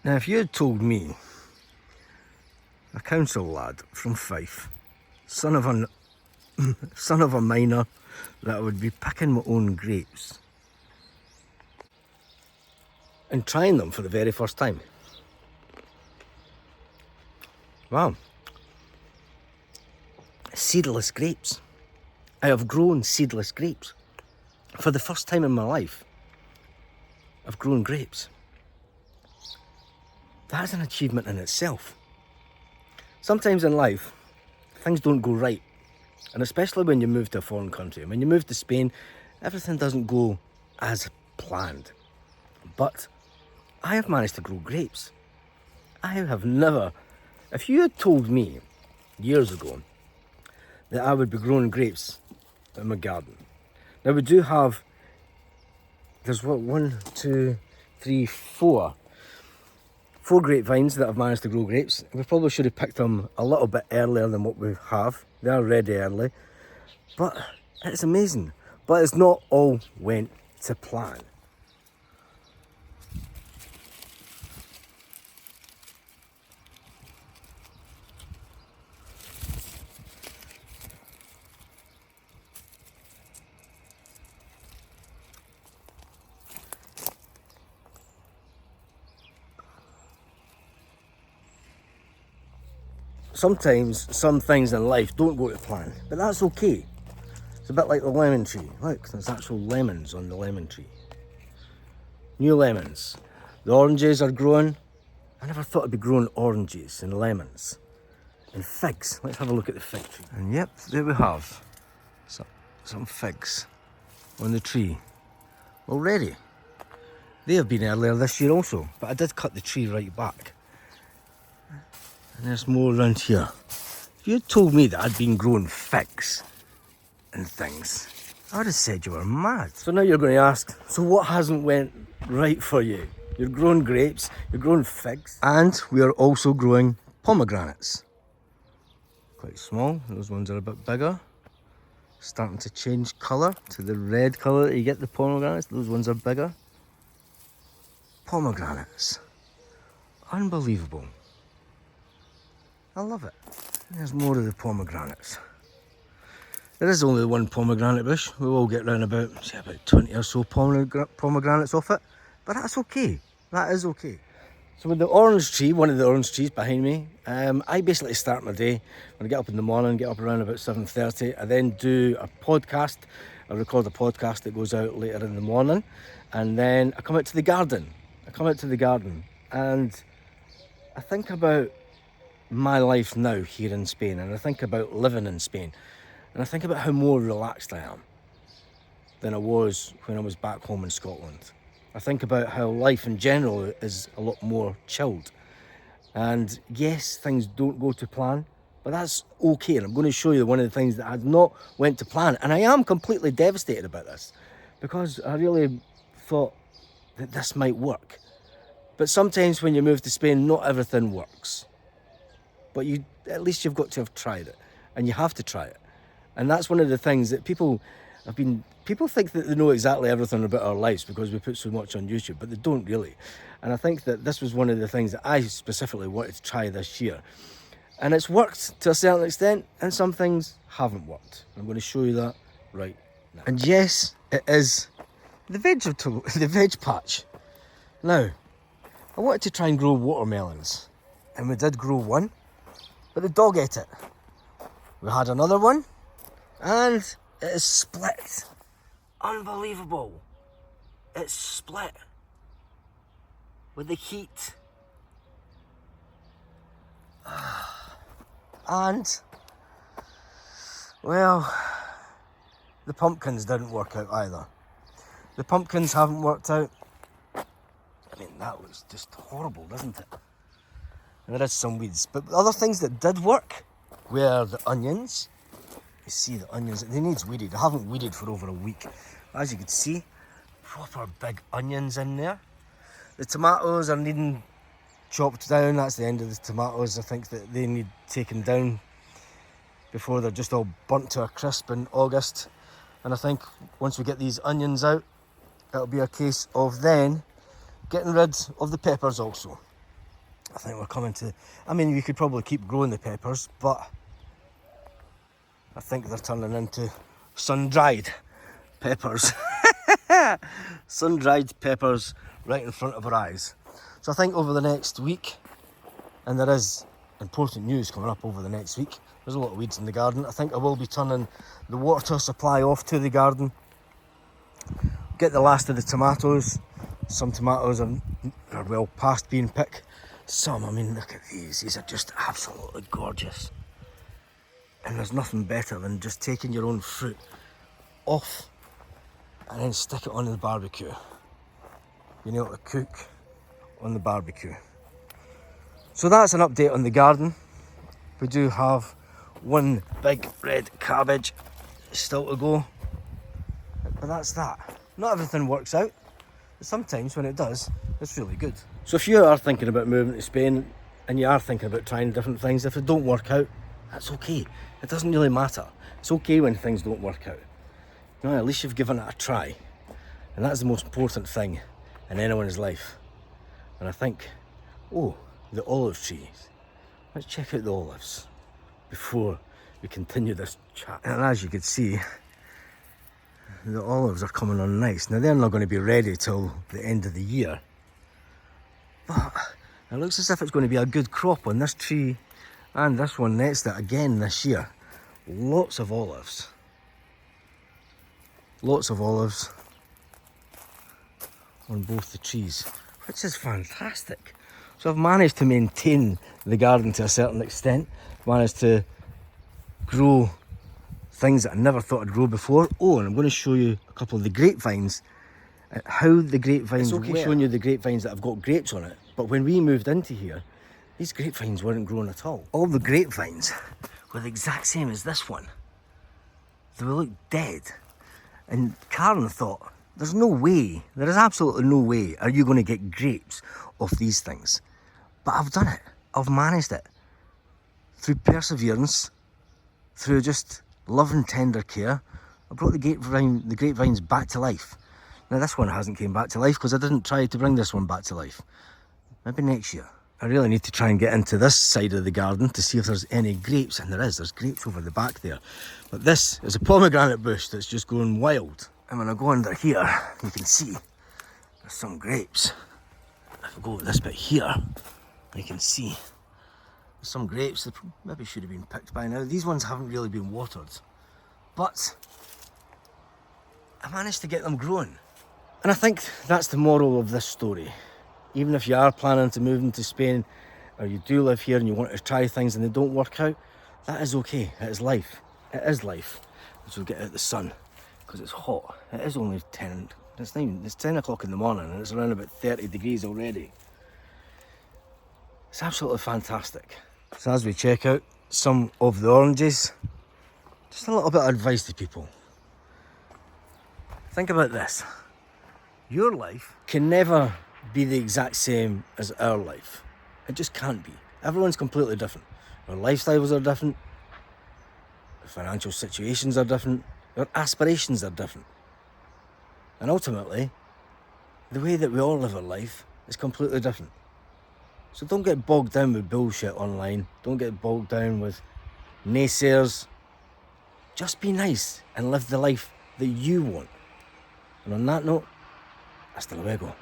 Now, if you had told me, a council lad from Fife, son of a miner, that I would be picking my own grapes and trying them for the very first time. Wow. Seedless grapes. I have grown seedless grapes. For the first time in my life, I've grown grapes. That's an achievement in itself. Sometimes in life, things don't go right. And especially when you move to a foreign country. When you move to Spain, everything doesn't go as planned. But I have managed to grow grapes. I have never... If you had told me years ago that I would be growing grapes in my garden. Now we do have... There's what, 1, 2, 3, 4. 4 grapevines that have managed to grow grapes. We probably should have picked them a little bit earlier than what we have. They are ready early. But it's amazing. But it's not all went to plan. Sometimes some things in life don't go to plan, but that's okay. It's a bit like the lemon tree. Look, there's actual lemons on the lemon tree. New lemons. The oranges are growing. I never thought I'd be growing oranges and lemons. And figs. Let's have a look at the fig tree. And yep, there we have some figs on the tree already. They have been earlier this year also, but I did cut the tree right back. And there's more around here. If you had told me that I'd been growing figs and things, I would have said you were mad. So now you're going to ask, so what hasn't went right for you? You're growing grapes, you're growing figs, and we are also growing pomegranates. Quite small, those ones are a bit bigger. Starting to change colour to the red colour that you get the pomegranates. Those ones are bigger. Pomegranates. Unbelievable. I love it. There's more of the pomegranates. There is only one pomegranate bush. We will get round about, say, about 20 or so pomegranates off it. But that's okay. That is okay. So with the orange tree, one of the orange trees behind me, I basically start my day when I get up in the morning, get up around about 7:30. I then do a podcast. I record a podcast that goes out later in the morning. And then I come out to the garden. And I think about my life now here in Spain, and I think about living in Spain, and I think about how more relaxed I am than I was when I was back home in Scotland. I think about how life in general is a lot more chilled. And yes, things don't go to plan, but that's okay. And I'm going to show you one of the things that had not went to plan. And I am completely devastated about this because I really thought that this might work. But sometimes when you move to Spain, not everything works. But at least you've got to have tried it, and you have to try it. And that's one of the things that people think that they know exactly everything about our lives because we put so much on YouTube, but they don't really. And I think that this was one of the things that I specifically wanted to try this year. And it's worked to a certain extent, and some things haven't worked. I'm going to show you that right now. And yes, it is the veg patch. Now, I wanted to try and grow watermelons, and we did grow one. But the dog ate it. We had another one, and it is split. Unbelievable. It's split. With the heat. And, well, the pumpkins didn't work out either. The pumpkins haven't worked out. I mean, that looks just horrible, doesn't it? There is some weeds, but other things that did work were the onions. You see the onions, they need weeded. I haven't weeded for over a week. As you can see, proper big onions in there. The tomatoes are needing chopped down. That's the end of the tomatoes. I think that they need taken down before they're just all burnt to a crisp in August. And I think once we get these onions out, it'll be a case of then getting rid of the peppers also. I think we're coming to, I mean, you could probably keep growing the peppers, but I think they're turning into sun-dried peppers. Sun-dried peppers right in front of our eyes. So I think over the next week, and there is important news coming up over the next week, there's a lot of weeds in the garden. I think I will be turning the water supply off to the garden. Get the last of the tomatoes. Some tomatoes are well past being picked. Some, I mean, look at these. These are just absolutely gorgeous. And there's nothing better than just taking your own fruit off and then stick it on the barbecue. Being able to cook on the barbecue. So that's an update on the garden. We do have one big red cabbage still to go. But that's that. Not everything works out. But sometimes when it does, it's really good. So if you are thinking about moving to Spain and you are thinking about trying different things, if it don't work out, that's okay. It doesn't really matter. It's okay when things don't work out. You know, at least you've given it a try. And that's the most important thing in anyone's life. And I think, oh, the olive trees. Let's check out the olives before we continue this chat. And as you can see, the olives are coming on nice. Now they're not going to be ready till the end of the year. But it looks as if it's going to be a good crop on this tree and this one next to it again this year. Lots of olives. Lots of olives on both the trees, which is fantastic. So I've managed to maintain the garden to a certain extent. Managed to grow things that I never thought I'd grow before. Oh, and I'm going to show you a couple of the grapevines. How the grapevines work. It's okay showing you the grapevines that have got grapes on it, but when we moved into here, these grapevines weren't growing at all. All the grapevines were the exact same as this one. They look dead. And Karen thought, there's no way, there is absolutely no way are you going to get grapes off these things. But I've done it. I've managed it. Through perseverance, through just love and tender care, I brought the grapevines back to life. Now this one hasn't came back to life because I didn't try to bring this one back to life. Maybe next year. I really need to try and get into this side of the garden to see if there's any grapes, and there's grapes over the back there. But this is a pomegranate bush that's just going wild. And when I go under here, you can see there's some grapes. If I go this bit here, you can see there's some grapes that maybe should have been picked by now. These ones haven't really been watered, but I managed to get them growing. And I think that's the moral of this story. Even if you are planning to move into Spain, or you do live here and you want to try things and they don't work out, that is okay. It is life. It is life. So we'll get out the sun because it's hot. It is only 10. It's 10 o'clock in the morning and it's around about 30 degrees already. It's absolutely fantastic. So as we check out some of the oranges, just a little bit of advice to people. Think about this. Your life can never be the exact same as our life. It just can't be. Everyone's completely different. Our lifestyles are different. Our financial situations are different. Our aspirations are different. And ultimately, the way that we all live our life is completely different. So don't get bogged down with bullshit online. Don't get bogged down with naysayers. Just be nice and live the life that you want. And on that note, hasta luego.